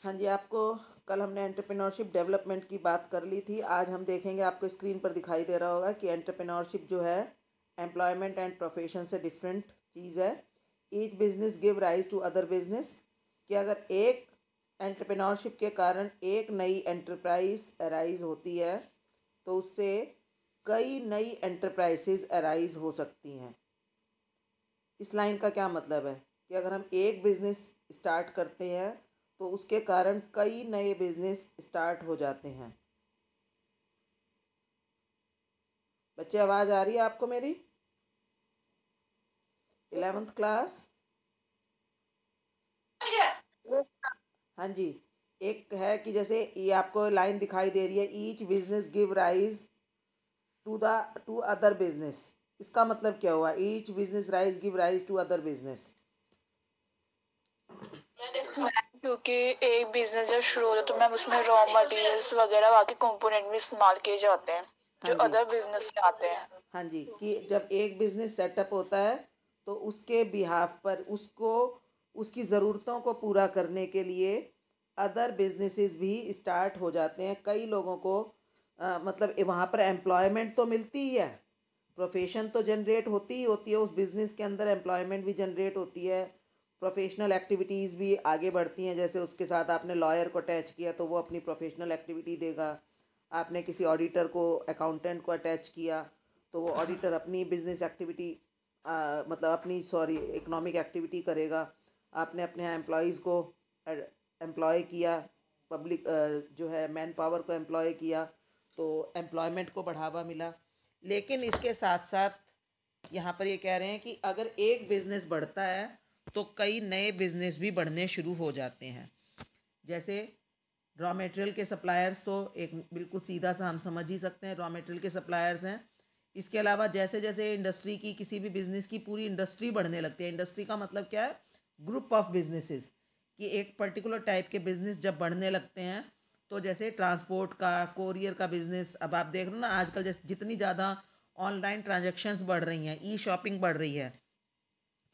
हाँ जी, आपको कल हमने एंटरप्रेन्योरशिप डेवलपमेंट की बात कर ली थी। आज हम देखेंगे, आपको स्क्रीन पर दिखाई दे रहा होगा कि एंटरप्रेन्योरशिप जो है एम्प्लॉयमेंट एंड प्रोफेशन से डिफरेंट चीज़ है। Each business give rise to other business, कि अगर एक एंटरप्रेन्योरशिप के कारण एक नई एंटरप्राइज अराइज होती है तो उससे कई नई एंटरप्राइजेज अराइज हो सकती हैं। इस लाइन का क्या मतलब है कि अगर हम एक बिजनेस स्टार्ट करते हैं तो उसके कारण कई नए बिजनेस स्टार्ट हो जाते हैं। बच्चे, आवाज़ आ रही है आपको मेरी? 11th class? हाँ जी। एक है कि जैसे ये आपको लाइन दिखाई दे रही है, each business give rise to the to other business. इसका मतलब क्या हुआ? Each business rise give rise to other business. क्योंकि एक बिजनेस जब शुरू होता है तो मैम उसमें रॉ मटेरियल्स वगैरह बाकी कंपोनेंट भी इस्तेमाल किए जाते हैं हाँ जो जी। अदर बिजनेस से आते हैं। हाँ जी, कि जब एक बिजनेस सेटअप होता है तो उसके बिहाफ पर उसको उसकी ज़रूरतों को पूरा करने के लिए अदर बिजनेसेस भी स्टार्ट हो जाते हैं। कई लोगों को मतलब वहाँ पर एम्प्लॉयमेंट तो मिलती ही है, प्रोफेशन तो जनरेट होती ही होती है, उस बिज़नेस के अंदर एम्प्लॉयमेंट भी जनरेट होती है, प्रोफेशनल एक्टिविटीज़ भी आगे बढ़ती हैं। जैसे उसके साथ आपने लॉयर को अटैच किया तो वो अपनी प्रोफेशनल एक्टिविटी देगा, आपने किसी ऑडिटर को, अकाउंटेंट को अटैच किया तो वो ऑडिटर अपनी बिजनेस एक्टिविटी मतलब अपनी इकोनॉमिक एक्टिविटी करेगा। आपने अपने यहाँ एम्प्लॉयज़ को एम्प्लॉय किया, पब्लिक जो है मैन पावर को एम्प्लॉय किया तो एम्प्लॉयमेंट को बढ़ावा मिला। लेकिन इसके साथ साथ यहाँ पर ये कह रहे हैं कि अगर एक बिजनेस बढ़ता है तो कई नए बिजनेस भी बढ़ने शुरू हो जाते हैं। जैसे रॉ मटेरियल के सप्लायर्स, तो एक बिल्कुल सीधा सा हम समझ ही सकते हैं, रॉ मटेरियल के सप्लायर्स हैं। इसके अलावा जैसे जैसे इंडस्ट्री की, किसी भी बिजनेस की पूरी इंडस्ट्री बढ़ने लगती है, इंडस्ट्री का मतलब क्या है? ग्रुप ऑफ बिजनेसेस, कि एक पर्टिकुलर टाइप के बिजनेस जब बढ़ने लगते हैं तो जैसे ट्रांसपोर्ट का, कोरियर का बिजनेस, अब आप देख रहे हो ना आजकल जैसे जितनी ज़्यादा ऑनलाइन ट्रांजेक्शन्स बढ़ रही हैं, ई शॉपिंग बढ़ रही है,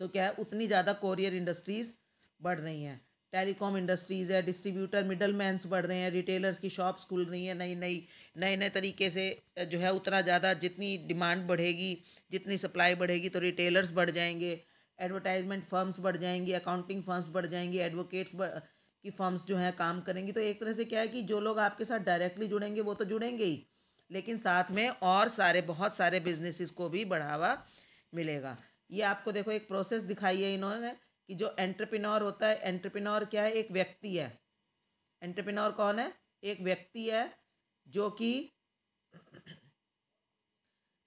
तो क्या है, उतनी ज़्यादा कोरियर इंडस्ट्रीज़ बढ़ रही हैं। टेलीकॉम इंडस्ट्रीज़ है, डिस्ट्रीब्यूटर मिडल मैंस बढ़ रहे हैं, रिटेलर्स की शॉप्स खुल रही हैं नई नई, नए नए तरीके से जो है उतना ज़्यादा जितनी डिमांड बढ़ेगी, जितनी सप्लाई बढ़ेगी तो रिटेलर्स बढ़ जाएंगे, एडवर्टाइजमेंट फर्म्स बढ़ जाएंगी, अकाउंटिंग फर्म्स बढ़ जाएंगी, एडवोकेट्स की फर्म्स जो हैं काम करेंगी। तो एक तरह से क्या है कि जो लोग आपके साथ डायरेक्टली जुड़ेंगे वो तो जुड़ेंगे ही, लेकिन साथ में और सारे बहुत सारे बिजनेसेस को भी बढ़ावा मिलेगा। ये आपको देखो एक प्रोसेस दिखाई है इन्होंने, कि जो एंटरप्रेन्योर होता है, एंटरप्रेन्योर क्या है? एक व्यक्ति है। एंटरप्रेन्योर कौन है? एक व्यक्ति है जो कि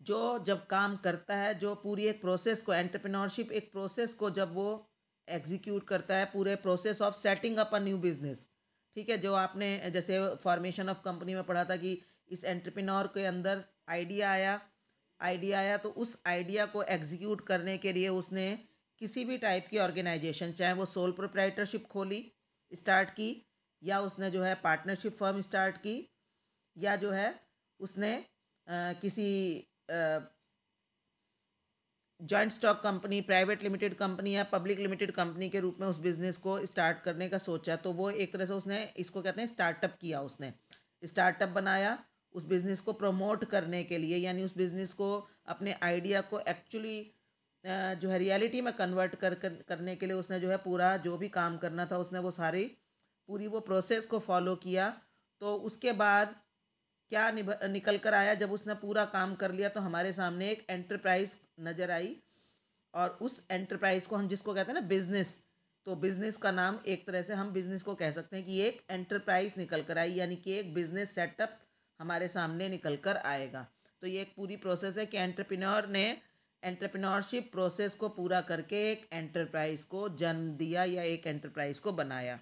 जो जब काम करता है, जो पूरी एक प्रोसेस को, एंटरप्रेन्योरशिप एक प्रोसेस को जब वो एग्जीक्यूट करता है, पूरे process of setting up a new business. ठीक है, जो आपने जैसे फॉर्मेशन ऑफ कंपनी में पढ़ा था कि इस एंटरप्रेन्योर के अंदर आइडिया आया तो उस आइडिया को एग्जीक्यूट करने के लिए उसने किसी भी टाइप की ऑर्गेनाइजेशन, चाहे वो सोल प्रोप्राइटरशिप खोली, स्टार्ट की, या उसने जो है पार्टनरशिप फर्म स्टार्ट की, या जो है उसने किसी joint stock company, private limited company या पब्लिक लिमिटेड कंपनी के रूप में उस बिज़नेस को स्टार्ट करने का सोचा। तो वो एक तरह से उसने, इसको कहते हैं स्टार्टअप किया, उसने स्टार्टअप बनाया उस बिज़नेस को प्रमोट करने के लिए, यानी उस बिज़नेस को, अपने आइडिया को एक्चुअली जो है रियलिटी में कन्वर्ट करने के लिए उसने जो है पूरा जो भी काम करना था उसने वो सारी पूरी वो प्रोसेस को फॉलो किया। तो उसके बाद क्या निकल कर आया? जब उसने पूरा काम कर लिया तो हमारे सामने एक एंटरप्राइज नज़र आई, और उस एंटरप्राइज को हम जिसको कहते हैं ना बिजनेस, तो बिजनेस का नाम एक तरह से हम बिजनेस को कह सकते हैं कि एक एंटरप्राइज निकल कर आई, यानी कि एक बिजनेस सेटअप हमारे सामने निकल कर आएगा। तो ये एक पूरी प्रोसेस है कि एंटरप्रेन्योर ने एंटरप्रेन्योरशिप प्रोसेस को पूरा करके एक एंटरप्राइज को जन्म दिया या एक एंटरप्राइज को बनाया।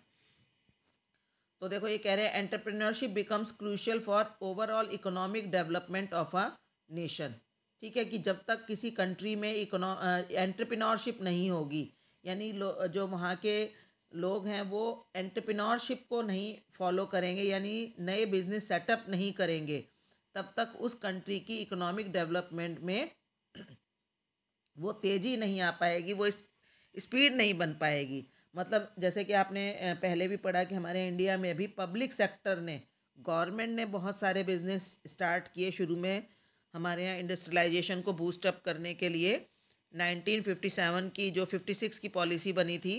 तो देखो ये कह रहे हैं entrepreneurship becomes crucial for overall economic development of a nation. ठीक है, कि जब तक किसी कंट्री में एंटरप्रेन्योरशिप नहीं होगी, यानी जो वहाँ के लोग हैं वो एंटरप्रेन्योरशिप को नहीं फॉलो करेंगे, यानी नए बिजनेस सेटअप नहीं करेंगे, तब तक उस कंट्री की इकोनॉमिक डेवलपमेंट में वो तेज़ी नहीं आ पाएगी, वो स्पीड नहीं बन पाएगी। मतलब जैसे कि आपने पहले भी पढ़ा कि हमारे इंडिया में भी पब्लिक सेक्टर ने, गवर्नमेंट ने बहुत सारे बिजनेस स्टार्ट किए शुरू में हमारे यहाँ इंडस्ट्रियलाइजेशन को बूस्ट अप करने के लिए। 1957 की जो 56 की पॉलिसी बनी थी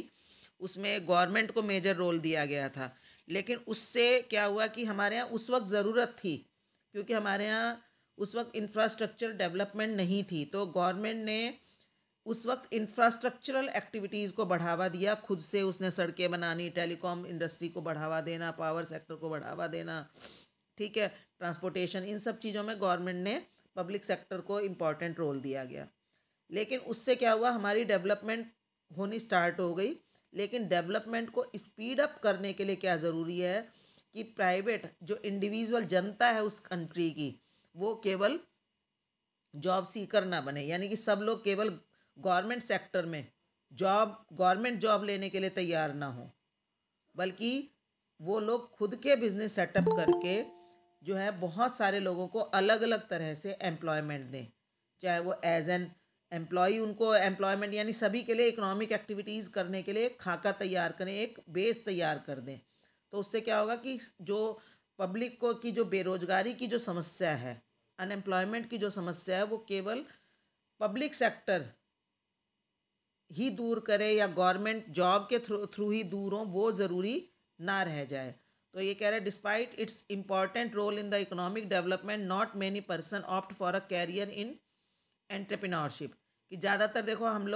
उसमें गवर्नमेंट को मेजर रोल दिया गया था। लेकिन उससे क्या हुआ कि हमारे यहाँ उस वक्त ज़रूरत थी, क्योंकि हमारे यहाँ उस वक्त इंफ्रास्ट्रक्चर डेवलपमेंट नहीं थी, तो गवर्नमेंट ने उस वक्त इंफ्रास्ट्रक्चरल एक्टिविटीज़ को बढ़ावा दिया। खुद से उसने सड़कें बनानी, टेलीकॉम इंडस्ट्री को बढ़ावा देना, पावर सेक्टर को बढ़ावा देना, ठीक है, ट्रांसपोर्टेशन, इन सब चीज़ों में गवर्नमेंट ने पब्लिक सेक्टर को इम्पॉर्टेंट रोल दिया गया। लेकिन उससे क्या हुआ, हमारी डेवलपमेंट होनी स्टार्ट हो गई। लेकिन डेवलपमेंट को स्पीड अप करने के लिए क्या ज़रूरी है कि प्राइवेट जो इंडिविजुअल जनता है उस कंट्री की, वो केवल जॉब सीकर ना बने, यानी कि सब लोग केवल गवर्नमेंट सेक्टर में गवर्नमेंट जॉब लेने के लिए तैयार ना हो, बल्कि वो लोग खुद के बिजनेस सेटअप करके जो है बहुत सारे लोगों को अलग अलग तरह से एम्प्लॉयमेंट दें। चाहे वो एज एन एम्प्लॉय उनको एम्प्लॉयमेंट, यानी सभी के लिए इकोनॉमिक एक्टिविटीज़ करने के लिए एक खाका तैयार करें, एक बेस तैयार कर दें। तो उससे क्या होगा कि जो पब्लिक को की जो बेरोजगारी की जो समस्या है, अनएम्प्लॉयमेंट की जो समस्या है, वो केवल पब्लिक सेक्टर ही दूर करे या गवर्नमेंट जॉब के थ्रू ही दूर हो, वो ज़रूरी ना रह जाए। तो ये कह रहे हैं, despite its important role in the economic development, not many person opt for a career in entrepreneurship. कि ज़्यादातर देखो हम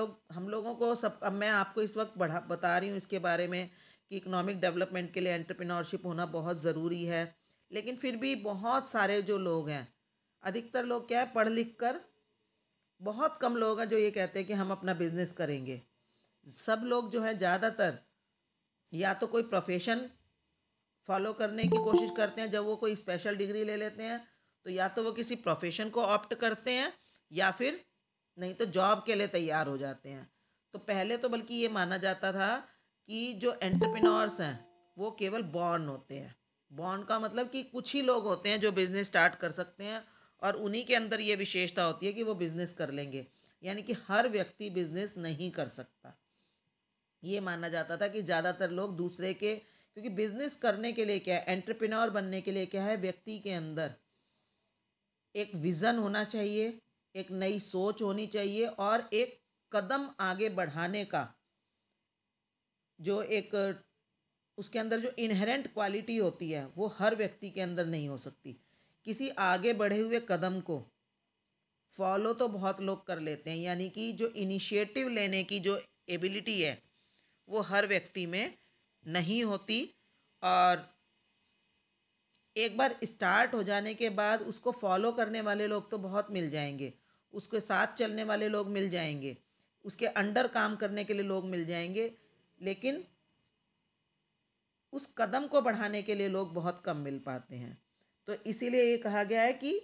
लोगों को सब, अब मैं आपको इस वक्त बता रही हूँ इसके बारे में कि इकोनॉमिक डेवलपमेंट के लिए एंटरप्रेन्योरशिप होना बहुत ज़रूरी है। लेकिन फिर भी बहुत सारे जो लोग हैं, अधिकतर लोग क्या है, पढ़ लिख कर, बहुत कम लोग हैं जो ये कहते हैं कि हम अपना बिजनेस करेंगे। सब लोग जो है ज़्यादातर या तो कोई प्रोफेशन फॉलो करने की कोशिश करते हैं, जब वो कोई स्पेशल डिग्री ले लेते हैं तो या तो वो किसी प्रोफेशन को ऑप्ट करते हैं या फिर नहीं तो जॉब के लिए तैयार हो जाते हैं। तो पहले तो बल्कि ये माना जाता था कि जो एंटरप्रेन्योर्स हैं वो केवल बॉर्न होते हैं। बॉर्न का मतलब कि कुछ ही लोग होते हैं जो बिज़नेस स्टार्ट कर सकते हैं, और उन्हीं के अंदर ये विशेषता होती है कि वो बिज़नेस कर लेंगे, यानी कि हर व्यक्ति बिज़नेस नहीं कर सकता। ये माना जाता था कि ज़्यादातर लोग दूसरे के, क्योंकि बिजनेस करने के लिए क्या है, एंटरप्रेन्योर बनने के लिए क्या है, व्यक्ति के अंदर एक विज़न होना चाहिए, एक नई सोच होनी चाहिए, और एक कदम आगे बढ़ाने का जो एक उसके अंदर जो इनहेरेंट क्वालिटी होती है वो हर व्यक्ति के अंदर नहीं हो सकती। किसी आगे बढ़े हुए कदम को फॉलो तो बहुत लोग कर लेते हैं, यानी कि जो इनिशिएटिव लेने की जो एबिलिटी है वो हर व्यक्ति में नहीं होती। और एक बार स्टार्ट हो जाने के बाद उसको फॉलो करने वाले लोग तो बहुत मिल जाएंगे, उसके साथ चलने वाले लोग मिल जाएंगे, उसके अंडर काम करने के लिए लोग मिल जाएंगे, लेकिन उस कदम को बढ़ाने के लिए लोग बहुत कम मिल पाते हैं। तो इसीलिए ये कहा गया है कि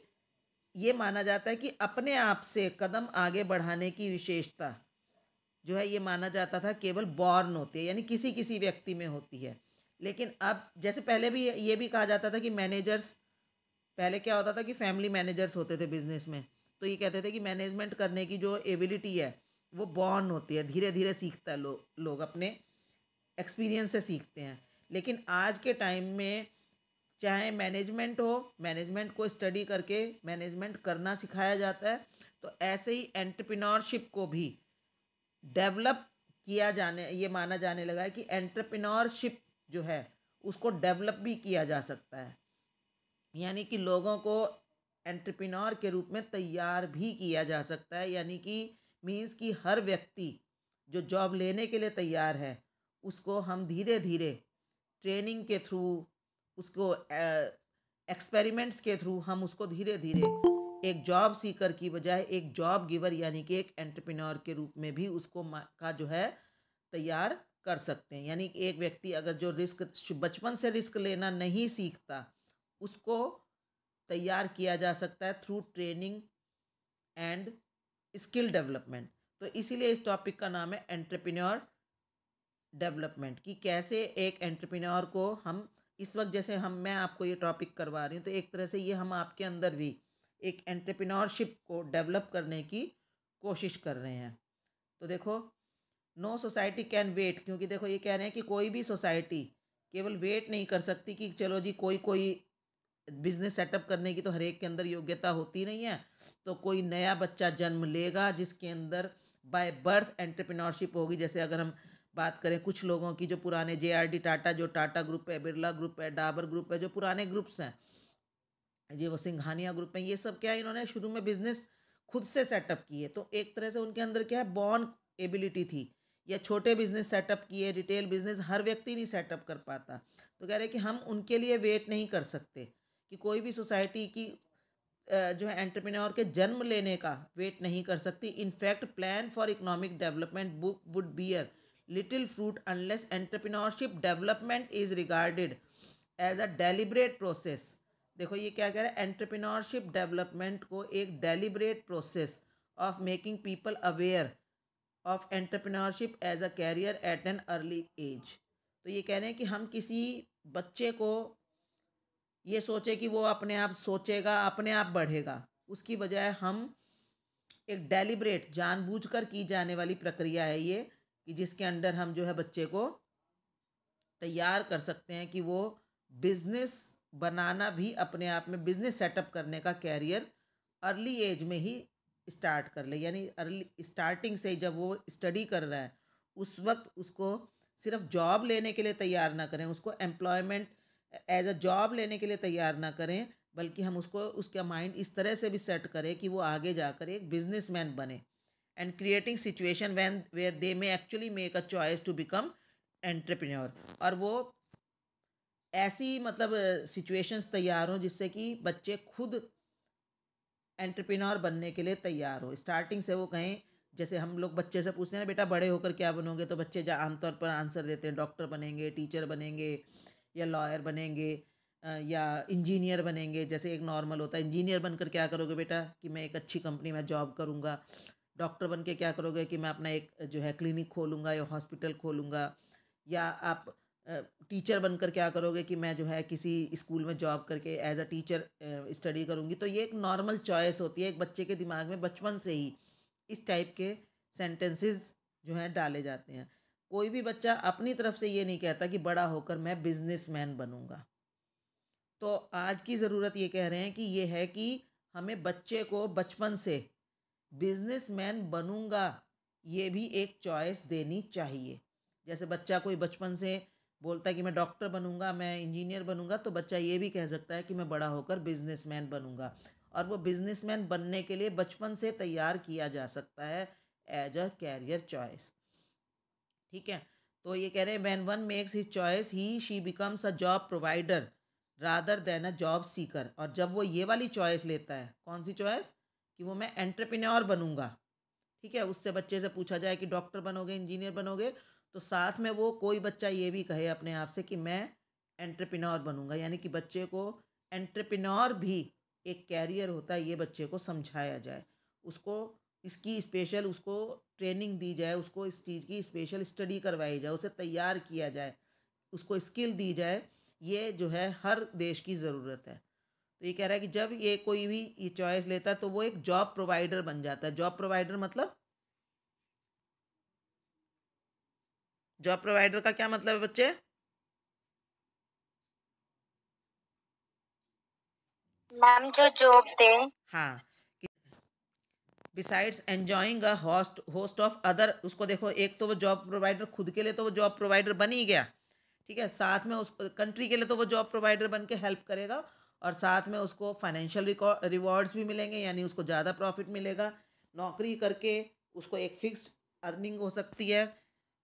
ये माना जाता है कि अपने आप से कदम आगे बढ़ाने की विशेषता जो है, ये माना जाता था केवल बॉर्न होती है, यानी किसी किसी व्यक्ति में होती है। लेकिन अब जैसे पहले भी ये भी कहा जाता था कि मैनेजर्स, पहले क्या होता था कि फैमिली मैनेजर्स होते थे बिजनेस में, तो ये कहते थे कि मैनेजमेंट करने की जो एबिलिटी है वो बॉर्न होती है, धीरे धीरे सीखता है, लोग अपने एक्सपीरियंस से सीखते हैं। लेकिन आज के टाइम में चाहे मैनेजमेंट हो, मैनेजमेंट को स्टडी करके मैनेजमेंट करना सिखाया जाता है, तो ऐसे ही एंटरप्रेन्योरशिप को भी डेवलप किया जाने, ये माना जाने लगा है कि एंटरप्रेन्योरशिप जो है उसको डेवलप भी किया जा सकता है, यानी कि लोगों को एंटरप्रेन्योर के रूप में तैयार भी किया जा सकता है। यानी कि मीन्स कि हर व्यक्ति जो जॉब लेने के लिए तैयार है उसको हम धीरे धीरे ट्रेनिंग के थ्रू, उसको एक्सपेरिमेंट्स के थ्रू हम उसको धीरे धीरे एक जॉब सीकर की बजाय एक जॉब गिवर, यानी कि एक एंटरप्रेन्योर के रूप में भी उसको का जो है तैयार कर सकते हैं। यानी कि एक व्यक्ति अगर जो रिस्क, बचपन से रिस्क लेना नहीं सीखता, उसको तैयार किया जा सकता है through training and skill development. तो इसीलिए इस टॉपिक का नाम है एंटरप्रेन्योर डेवलपमेंट, कि कैसे एक एंटरप्रेन्योर को हम इस वक्त, जैसे मैं आपको ये टॉपिक करवा रही हूँ, तो एक तरह से ये हम आपके अंदर भी एक एंटरप्रेन्योरशिप को डेवलप करने की कोशिश कर रहे हैं। तो देखो, नो सोसाइटी कैन वेट, क्योंकि देखो ये कह रहे हैं कि कोई भी सोसाइटी केवल वेट नहीं कर सकती कि चलो जी कोई कोई बिजनेस सेटअप करने की तो हर एक के अंदर योग्यता होती नहीं है, तो कोई नया बच्चा जन्म लेगा जिसके अंदर बाय बर्थ एंटरप्रेन्योरशिप होगी। जैसे अगर हम बात करें कुछ लोगों की, जो पुराने JRD टाटा, जो टाटा ग्रुप है, बिरला ग्रुप है, डाबर ग्रुप है, जो पुराने ग्रुप्स हैं, ये वो सिंघानिया ग्रुप है, ये सब क्या है, इन्होंने शुरू में बिजनेस खुद से सेटअप किए, तो एक तरह से उनके अंदर क्या है, बॉर्न एबिलिटी थी। या छोटे बिजनेस सेटअप किए, रिटेल बिजनेस हर व्यक्ति नहीं सेटअप कर पाता, तो कह रहे हैं कि हम उनके लिए वेट नहीं कर सकते कि कोई भी सोसाइटी की जो है एंटरप्रेन्योर के जन्म लेने का वेट नहीं कर सकती। In fact plan for economic development book would bear little fruit unless entrepreneurship development is regarded as a deliberate process. देखो ये क्या कह रहा है, एंटरप्रेन्योरशिप डेवलपमेंट को एक deliberate process of making people aware of entrepreneurship as a career at an early age. तो ये कह रहे हैं कि हम किसी बच्चे को ये सोचे कि वो अपने आप सोचेगा, अपने आप बढ़ेगा, उसकी बजाय हम एक डेलिब्रेट जानबूझकर की जाने वाली प्रक्रिया है ये, कि जिसके अंडर हम जो है बच्चे को तैयार कर सकते हैं कि वो बिजनेस बनाना भी अपने आप में, बिजनेस सेटअप करने का कैरियर अर्ली एज में ही स्टार्ट कर ले। यानी अर्ली स्टार्टिंग से ही जब वो स्टडी कर रहा है उस वक्त उसको सिर्फ जॉब लेने के लिए तैयार ना करें, उसको एम्प्लॉयमेंट एज अ जॉब लेने के लिए तैयार ना करें, बल्कि हम उसको, उसका माइंड इस तरह से भी सेट करें कि वो आगे जाकर एक बिजनेसमैन बने। And creating situation when where they may actually make a choice to become entrepreneur. और वो ऐसी मतलब सिचुएशंस तैयार हों जिससे कि बच्चे खुद एंटरप्रेन्योर बनने के लिए तैयार हो। स्टार्टिंग से वो कहें, जैसे हम लोग बच्चे से पूछते हैं ना, बेटा बड़े होकर क्या बनोगे, तो बच्चे आमतौर पर आंसर देते हैं डॉक्टर बनेंगे, टीचर बनेंगे, या लॉयर बनेंगे, या इंजीनियर बनेंगे। जैसे एक नॉर्मल होता है, इंजीनियर बनकर क्या करोगे बेटा, कि मैं एक अच्छी कंपनी में जॉब करूँगा। डॉक्टर बन के क्या करोगे, कि मैं अपना एक जो है क्लिनिक खोलूँगा या हॉस्पिटल खोलूँगा। या आप टीचर बनकर क्या करोगे, कि मैं जो है किसी स्कूल में जॉब करके एज अ टीचर स्टडी करूँगी। तो ये एक नॉर्मल चॉइस होती है एक बच्चे के दिमाग में, बचपन से ही इस टाइप के सेंटेंसेस जो हैं डाले जाते हैं। कोई भी बच्चा अपनी तरफ से ये नहीं कहता कि बड़ा होकर मैं बिजनेसमैन बनूंगा। तो आज की ज़रूरत ये कह रहे हैं कि ये है कि हमें बच्चे को बचपन से बिजनेसमैन बनूंगा ये भी एक चॉइस देनी चाहिए। जैसे बच्चा कोई बचपन से बोलता है कि मैं डॉक्टर बनूंगा, मैं इंजीनियर बनूंगा, तो बच्चा ये भी कह सकता है कि मैं बड़ा होकर बिजनेसमैन बनूंगा। और वो बिजनेसमैन बनने के लिए बचपन से तैयार किया जा सकता है एज अ कैरियर चॉइस। ठीक है, तो ये कह रहे हैं when one makes his choice he she becomes a job provider rather than a job seeker. और जब वो ये वाली चॉइस लेता है, कौन सी चॉइस, कि वो मैं एंटरप्रेन्योर बनूंगा। ठीक है, उससे बच्चे से पूछा जाए कि डॉक्टर बनोगे, इंजीनियर बनोगे, तो साथ में वो कोई बच्चा ये भी कहे अपने आप से कि मैं एंटरप्रेन्योर बनूंगा, यानी कि बच्चे को एंटरप्रेन्योर भी एक कैरियर होता है ये बच्चे को समझाया जाए, उसको इसकी स्पेशल उसको ट्रेनिंग दी जाए, उसको इस चीज़ की स्पेशल स्टडी करवाई जाए, उसे तैयार किया जाए, उसको स्किल दी जाए। ये जो है हर देश की ज़रूरत है। तो ये कह रहा है कि जब ये कोई भी ये चॉइस लेता है तो वो एक जॉब प्रोवाइडर बन जाता है। जॉब प्रोवाइडर मतलब, जॉब प्रोवाइडर का क्या मतलब है बच्चे? मैम जो जॉब दे। हाँ, besides enjoying a host of other. उसको देखो, एक तो वो जॉब प्रोवाइडर खुद के लिए तो वो जॉब प्रोवाइडर बन ही गया, ठीक है, साथ में उस कंट्री के लिए तो वो जॉब प्रोवाइडर बन के हेल्प करेगा, और साथ में उसको फाइनेंशियल रिवॉर्ड्स भी मिलेंगे, यानी उसको ज़्यादा प्रॉफिट मिलेगा। नौकरी करके उसको एक फिक्स्ड अर्निंग हो सकती है,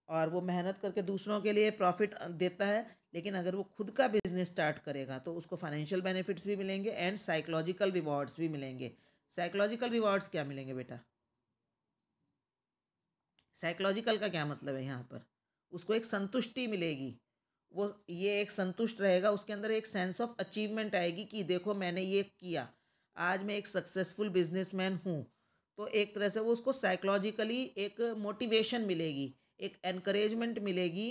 और वो मेहनत करके दूसरों के लिए प्रॉफिट देता है। लेकिन अगर वो खुद का बिजनेस स्टार्ट करेगा तो उसको फाइनेंशियल बेनिफिट्स भी मिलेंगे एंड साइकोलॉजिकल रिवॉर्ड्स भी मिलेंगे। साइकोलॉजिकल रिवॉर्ड्स क्या मिलेंगे बेटा? साइकोलॉजिकल का क्या मतलब है यहाँ पर? उसको एक संतुष्टि मिलेगी, वो ये एक संतुष्ट रहेगा, उसके अंदर एक सेंस ऑफ अचीवमेंट आएगी कि देखो मैंने ये किया, आज मैं एक सक्सेसफुल बिजनेसमैन हूँ। तो एक तरह से वो उसको साइकोलॉजिकली एक मोटिवेशन मिलेगी, एक एनकरेजमेंट मिलेगी,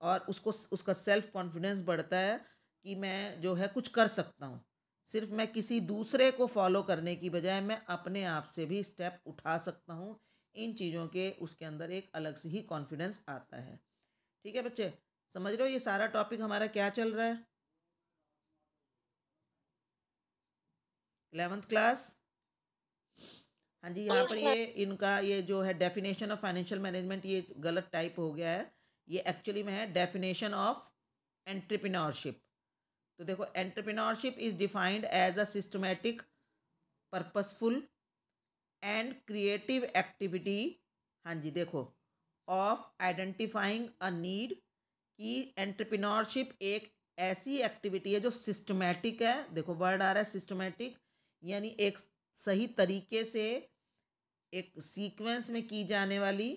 और उसको उसका सेल्फ कॉन्फिडेंस बढ़ता है कि मैं जो है कुछ कर सकता हूँ। सिर्फ मैं किसी दूसरे को फॉलो करने की बजाय मैं अपने आप से भी स्टेप उठा सकता हूँ, इन चीज़ों के उसके अंदर एक अलग से ही कॉन्फिडेंस आता है। ठीक है बच्चे, समझ रहे हो ये सारा टॉपिक हमारा क्या चल रहा है? 11th class. हाँ जी, यहाँ पर ये इनका ये जो है डेफिनेशन ऑफ फाइनेंशियल मैनेजमेंट, ये गलत टाइप हो गया है। ये एक्चुअली में है डेफिनेशन ऑफ एंटरप्रेन्योरशिप। तो देखो, entrepreneurship is defined as a systematic, purposeful and creative activity. हाँ जी, देखो, ऑफ आइडेंटिफाइंग अ नीड, कि एंटरप्रेन्योरशिप एक ऐसी एक्टिविटी है जो सिस्टमैटिक है। देखो वर्ड आ रहा है सिस्टमैटिक, यानी एक सही तरीके से एक सीक्वेंस में की जाने वाली।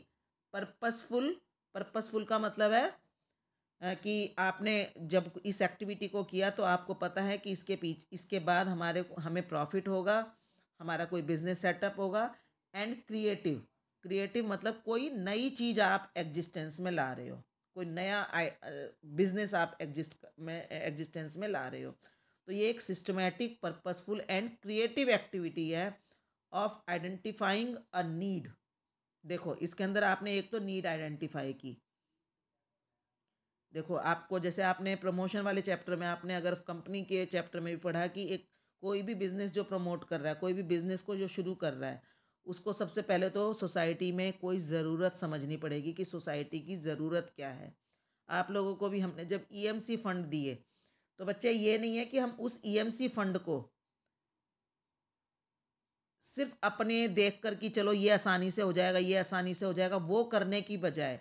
पर्पसफुल, पर्पसफुल का मतलब है कि आपने जब इस एक्टिविटी को किया तो आपको पता है कि इसके बाद हमें प्रॉफिट होगा, हमारा कोई बिजनेस सेटअप होगा। एंड क्रिएटिव, क्रिएटिव मतलब कोई नई चीज़ आप एग्जिस्टेंस में ला रहे हो, कोई नया बिजनेस आप एग्जिस्टेंस में ला रहे हो। तो ये एक systematic, purposeful and creative activity है ऑफ आइडेंटिफाइंग अ नीड। देखो इसके अंदर आपने एक तो नीड आइडेंटिफाई की। देखो आपको, जैसे आपने प्रमोशन वाले चैप्टर में, आपने अगर कंपनी के चैप्टर में भी पढ़ा कि एक कोई भी बिजनेस जो प्रमोट कर रहा है, कोई भी बिजनेस को जो शुरू कर रहा है, उसको सबसे पहले तो सोसाइटी में कोई ज़रूरत समझनी पड़ेगी कि सोसाइटी की ज़रूरत क्या है। आप लोगों को भी हमने जब ईएमसी फंड दिए, तो बच्चे ये नहीं है कि हम उस ईएमसी फंड को सिर्फ अपने देख कर कि चलो ये आसानी से हो जाएगा, ये आसानी से हो जाएगा, वो करने की बजाय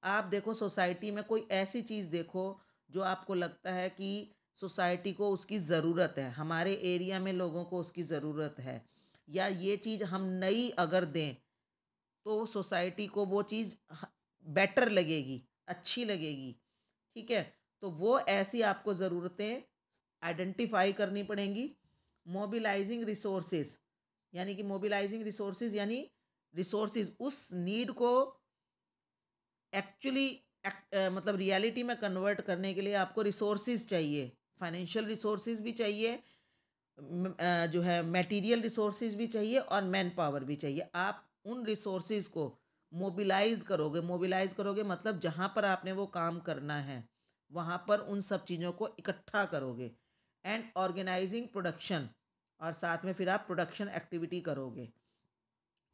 आप देखो सोसाइटी में कोई ऐसी चीज़ देखो जो आपको लगता है कि सोसाइटी को उसकी ज़रूरत है, हमारे एरिया में लोगों को उसकी ज़रूरत है, या ये चीज़ हम नई अगर दें तो सोसाइटी को वो चीज़ बेटर लगेगी, अच्छी लगेगी। ठीक है, तो वो ऐसी आपको ज़रूरतें आइडेंटिफाई करनी पड़ेंगी। मोबिलाइजिंग रिसोर्सेज, यानी कि मोबिलाइजिंग रिसोर्सेज यानी रिसोर्सेज उस नीड को एक्चुअली मतलब रियलिटी में कन्वर्ट करने के लिए आपको रिसोर्सेज चाहिए, फाइनेंशियल रिसोर्सेज भी चाहिए, जो है मटेरियल रिसोर्सेज भी चाहिए और मैन पावर भी चाहिए। आप उन रिसोर्सेज को मोबिलाइज करोगे, मोबिलाइज करोगे मतलब जहाँ पर आपने वो काम करना है वहाँ पर उन सब चीज़ों को इकट्ठा करोगे। एंड ऑर्गेनाइजिंग प्रोडक्शन, और साथ में फिर आप प्रोडक्शन एक्टिविटी करोगे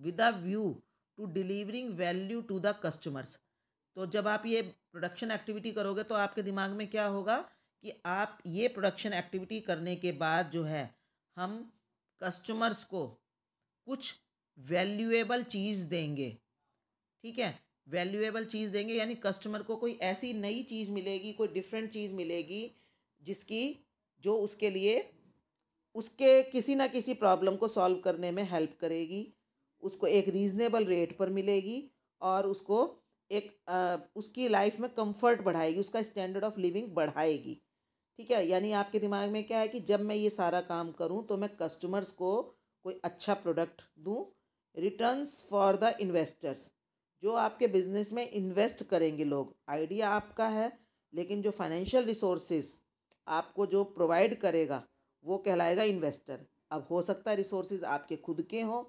with a view to delivering value to the customers. तो जब आप ये प्रोडक्शन एक्टिविटी करोगे तो आपके दिमाग में क्या होगा कि आप ये प्रोडक्शन एक्टिविटी करने के बाद जो है हम कस्टमर्स को कुछ वैल्यूएबल चीज़ देंगे। ठीक है, वैल्यूएबल चीज़ देंगे यानी कस्टमर को कोई ऐसी नई चीज़ मिलेगी, कोई डिफरेंट चीज़ मिलेगी जिसकी जो उसके लिए उसके किसी ना किसी प्रॉब्लम को सॉल्व करने में हेल्प करेगी, उसको एक रीज़नेबल रेट पर मिलेगी और उसको एक उसकी लाइफ में कंफर्ट बढ़ाएगी, उसका स्टैंडर्ड ऑफ लिविंग बढ़ाएगी। ठीक है, यानी आपके दिमाग में क्या है कि जब मैं ये सारा काम करूं तो मैं कस्टमर्स को कोई अच्छा प्रोडक्ट दूं। रिटर्न्स फॉर द इन्वेस्टर्स, जो आपके बिजनेस में इन्वेस्ट करेंगे लोग, आइडिया आपका है लेकिन जो फाइनेंशियल रिसोर्सेज आपको जो प्रोवाइड करेगा वो कहलाएगा इन्वेस्टर। अब हो सकता है रिसोर्सेज आपके खुद के हों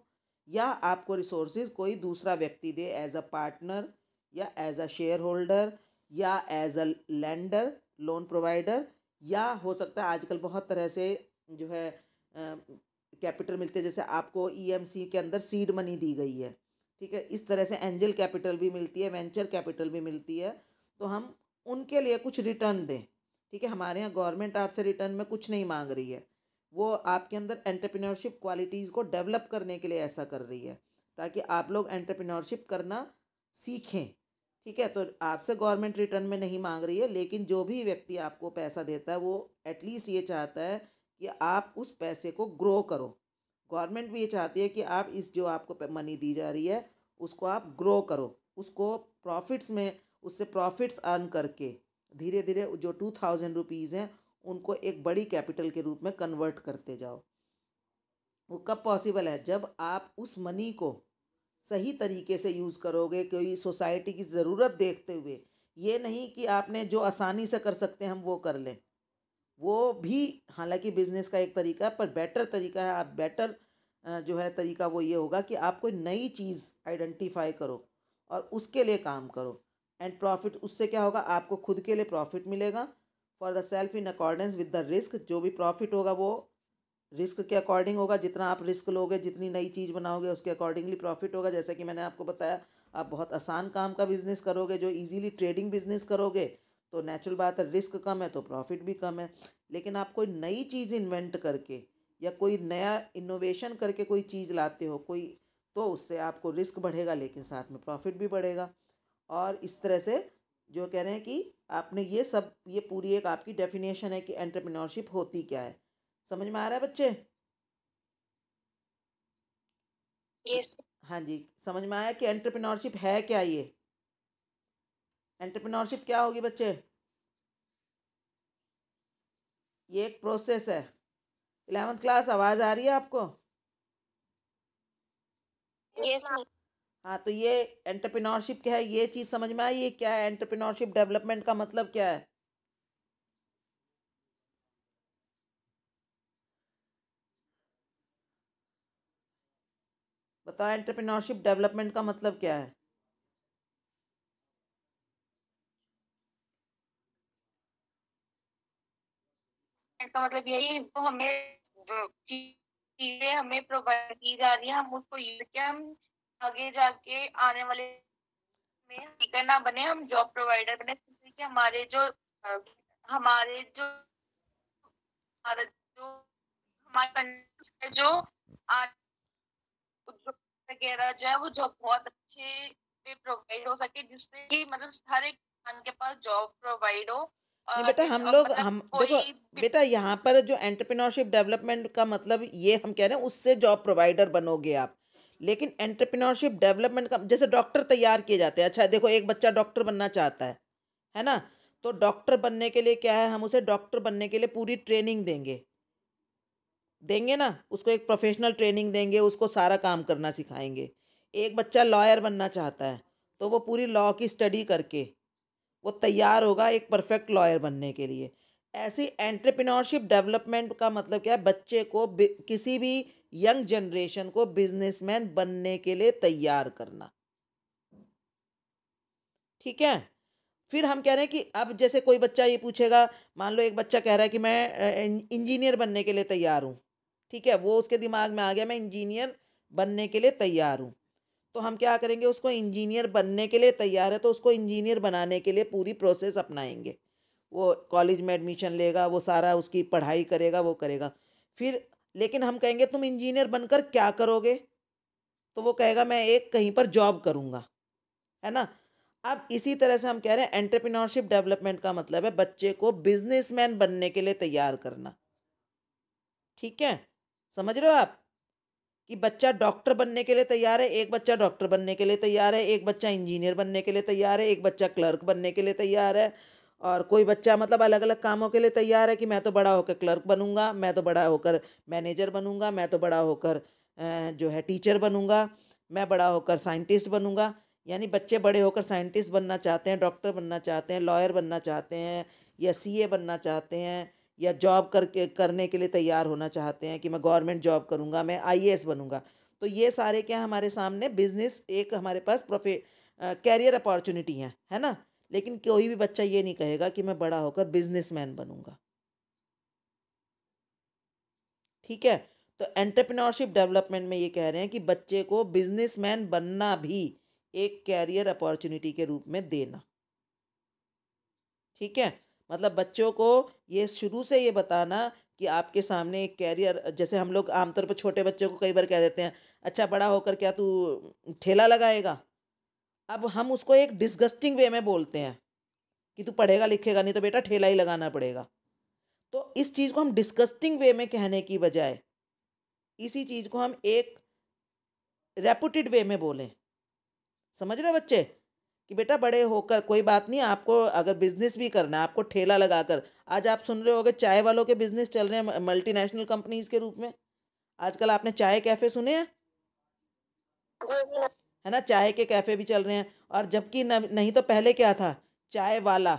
या आपको रिसोर्सेज कोई दूसरा व्यक्ति दे एज अ पार्टनर या एज अ शेयर होल्डर या as a lender, loan provider, या हो सकता है आजकल बहुत तरह से जो है कैपिटल मिलते हैं, जैसे आपको ईएमसी के अंदर सीड मनी दी गई है। ठीक है, इस तरह से एंजल कैपिटल भी मिलती है, वेंचर कैपिटल भी मिलती है। तो हम उनके लिए कुछ रिटर्न दें। ठीक है, हमारे यहाँ गवर्नमेंट आपसे रिटर्न में कुछ नहीं मांग रही है, वो आपके अंदर एंटरप्रेन्योरशिप क्वालिटीज़ को डेवलप करने के लिए ऐसा कर रही है ताकि आप लोग एंटरप्रेन्योरशिप करना सीखें। ठीक है, तो आपसे गवर्नमेंट रिटर्न में नहीं मांग रही है, लेकिन जो भी व्यक्ति आपको पैसा देता है वो एटलीस्ट ये चाहता है कि आप उस पैसे को ग्रो करो। गवर्नमेंट भी ये चाहती है कि आप इस जो आपको मनी दी जा रही है उसको आप ग्रो करो, उसको प्रॉफिट्स में, उससे प्रॉफिट्स अर्न करके धीरे धीरे जो 2000 रुपीज़ हैं उनको एक बड़ी कैपिटल के रूप में कन्वर्ट करते जाओ। वो कब पॉसिबल है? जब आप उस मनी को सही तरीके से यूज़ करोगे, कोई सोसाइटी की ज़रूरत देखते हुए। ये नहीं कि आपने जो आसानी से कर सकते हैं हम वो कर लें, वो भी हालांकि बिजनेस का एक तरीका है पर बेटर तरीका है आप बेटर जो है तरीका वो ये होगा कि आप कोई नई चीज़ आइडेंटिफाई करो और उसके लिए काम करो। एंड प्रॉफिट उससे क्या होगा, आपको खुद के लिए प्रॉफिट मिलेगा for the self in accordance with the risk. जो भी प्रॉफिट होगा वो रिस्क के अकॉर्डिंग होगा। जितना आप रिस्क लोगे, जितनी नई चीज़ बनाओगे, उसके अकॉर्डिंगली प्रॉफिट होगा। जैसे कि मैंने आपको बताया, आप बहुत आसान काम का बिजनेस करोगे, जो इजीली ट्रेडिंग बिजनेस करोगे, तो नेचुरल बात है रिस्क कम है तो प्रॉफिट भी कम है। लेकिन आप कोई नई चीज़ इन्वेंट करके या कोई नया इनोवेशन करके कोई चीज़ लाते हो कोई, तो उससे आपको रिस्क बढ़ेगा लेकिन साथ में प्रॉफिट भी बढ़ेगा। और इस तरह से जो कह रहे हैं कि आपने ये सब, ये पूरी एक आपकी डेफिनेशन है कि एंटरप्रेन्योरशिप होती क्या है। समझ में आ रहा है बच्चे? यस। हाँ जी, समझ में आया कि एंटरप्रेन्योरशिप है क्या। ये एंटरप्रेन्योरशिप क्या होगी बच्चे? ये एक प्रोसेस है। 11th क्लास, आवाज़ आ रही है आपको? यस। हाँ, तो ये एंटरप्रेन्योरशिप क्या है, ये चीज़ समझ में आई? ये क्या है एंटरप्रेन्योरशिप डेवलपमेंट का मतलब क्या है? बताओ, एंटरप्रेन्योरशिप डेवलपमेंट का मतलब क्या है? इसका मतलब यही तो हमें जो चीजें हमें प्रोवाइड की जा रही है, हम उसको यूज करके हम आगे जाके आने वाले में स्पीकर ना बने, हम जॉब प्रोवाइडर बने। जिससे कि हमारे जो हमारा जो हमारे country में जो आर्ट उद्योग वगैरह जो है वो जॉब बहुत अच्छे से प्रोवाइड हो सके, जिससे कि मतलब हर एक इंसान के पास जॉब प्रोवाइड हो। नहीं बेटा, हम लोग मतलब हम देखो कोई भी बेटा, यहाँ पर जो एंटरप्रेन्योरशिप डेवलपमेंट का मतलब ये हम कह रहे हैं उससे जॉब प्रोवाइडर बनोगे आप। लेकिन एंटरप्रेन्योरशिप डेवलपमेंट का, जैसे डॉक्टर तैयार किए जाते हैं, अच्छा देखो एक बच्चा डॉक्टर बनना चाहता है ना? तो डॉक्टर बनने के लिए क्या है, हम उसे डॉक्टर बनने के लिए पूरी ट्रेनिंग देंगे, देंगे ना, उसको एक प्रोफेशनल ट्रेनिंग देंगे, उसको सारा काम करना सिखाएंगे। एक बच्चा लॉयर बनना चाहता है, तो वो पूरी लॉ की स्टडी करके वो तैयार होगा एक परफेक्ट लॉयर बनने के लिए। ऐसी एंटरप्रेन्योरशिप डेवलपमेंट का मतलब क्या है, बच्चे को किसी भी यंग जनरेशन को बिजनेसमैन बनने के लिए तैयार करना। ठीक है? फिर हम कह रहे हैं कि अब जैसे कोई बच्चा ये पूछेगा, मान लो एक बच्चा कह रहा है कि मैं इंजीनियर बनने के लिए तैयार हूँ। ठीक है, वो उसके दिमाग में आ गया मैं इंजीनियर बनने के लिए तैयार हूँ। तो हम क्या करेंगे, उसको इंजीनियर बनने के लिए तैयार है तो उसको इंजीनियर बनाने के लिए पूरी प्रोसेस अपनाएंगे। वो कॉलेज में एडमिशन लेगा, वो सारा उसकी पढ़ाई करेगा, वो करेगा। फिर लेकिन हम कहेंगे तुम इंजीनियर बनकर क्या करोगे, तो वो कहेगा मैं एक कहीं पर जॉब करूँगा, है ना? अब इसी तरह से हम कह रहे हैं एंटरप्रेन्योरशिप डेवलपमेंट का मतलब है बच्चे को बिजनेसमैन बनने के लिए तैयार करना। ठीक है, समझ रहे हो आप? कि बच्चा डॉक्टर बनने के लिए तैयार है, एक बच्चा डॉक्टर बनने के लिए तैयार है, एक बच्चा इंजीनियर बनने के लिए तैयार है, एक बच्चा क्लर्क बनने के लिए तैयार है, और कोई बच्चा मतलब अलग अलग कामों के लिए तैयार है कि मैं तो बड़ा होकर क्लर्क बनूंगा, मैं तो बड़ा होकर मैनेजर बनूंगा, मैं तो बड़ा होकर जो है टीचर बनूंगा, मैं बड़ा होकर साइंटिस्ट बनूंगा। यानी बच्चे बड़े होकर साइंटिस्ट बनना चाहते हैं, डॉक्टर बनना चाहते हैं, लॉयर बनना चाहते हैं, या सीए बनना चाहते हैं, या जॉब करके करने के लिए तैयार होना चाहते हैं कि मैं गवर्नमेंट जॉब करूंगा, मैं आईएएस बनूंगा। तो ये सारे क्या हमारे सामने बिजनेस, एक हमारे पास कैरियर अपॉर्चुनिटी है ना? लेकिन कोई भी बच्चा ये नहीं कहेगा कि मैं बड़ा होकर बिजनेसमैन बनूंगा। ठीक है? तो एंटरप्रेन्योरशिप डेवलपमेंट में ये कह रहे हैं कि बच्चे को बिजनेसमैन बनना भी एक कैरियर अपॉर्चुनिटी के रूप में देना। ठीक है? मतलब बच्चों को ये शुरू से ये बताना कि आपके सामने एक कैरियर, जैसे हम लोग आमतौर पर छोटे बच्चों को कई बार कह देते हैं, अच्छा बड़ा होकर क्या तू ठेला लगाएगा? अब हम उसको एक डिसगस्टिंग वे में बोलते हैं कि तू पढ़ेगा लिखेगा नहीं तो बेटा ठेला ही लगाना पड़ेगा। तो इस चीज़ को हम डिस्गस्टिंग वे में कहने की बजाय इसी चीज़ को हम एक रेपुटेड वे में बोलें। समझ रहे हो बच्चे? कि बेटा बड़े होकर कोई बात नहीं, आपको अगर बिजनेस भी करना है, आपको ठेला लगाकर, आज आप सुन रहे होगे चाय वालों के बिजनेस चल रहे हैं मल्टीनेशनल कंपनीज के रूप में। आजकल आपने चाय कैफे सुने हैं? है ना, चाय के कैफे भी चल रहे हैं। और जबकि नहीं तो पहले क्या था, चाय वाला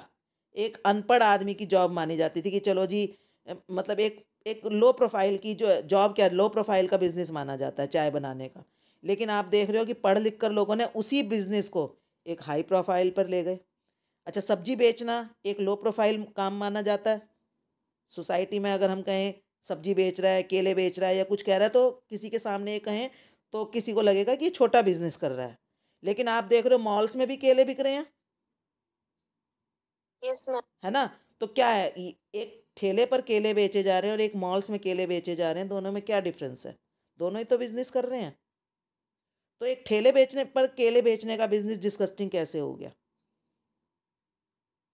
एक अनपढ़ आदमी की जॉब मानी जाती थी कि चलो जी, मतलब एक एक लो प्रोफाइल की जो जॉब, क्या लो प्रोफाइल का बिजनेस माना जाता है चाय बनाने का। लेकिन आप देख रहे हो कि पढ़ लिख कर लोगों ने उसी बिजनेस को एक हाई प्रोफाइल पर ले गए। अच्छा, सब्जी बेचना एक लो प्रोफाइल काम माना जाता है सोसाइटी में। अगर हम कहें सब्जी बेच रहा है, केले बेच रहा है या कुछ कह रहा है, तो किसी के सामने ये कहें तो किसी को लगेगा कि ये छोटा बिजनेस कर रहा है। लेकिन आप देख रहे हो मॉल्स में भी केले बिक रहे हैं, यस मैम। है ना? तो क्या है, एक ठेले पर केले बेचे जा रहे हैं और एक मॉल्स में केले बेचे जा रहे हैं, दोनों में क्या डिफरेंस है? दोनों ही तो बिजनेस कर रहे हैं। तो एक ठेले बेचने पर केले बेचने का बिजनेस डिस्गस्टिंग कैसे हो गया?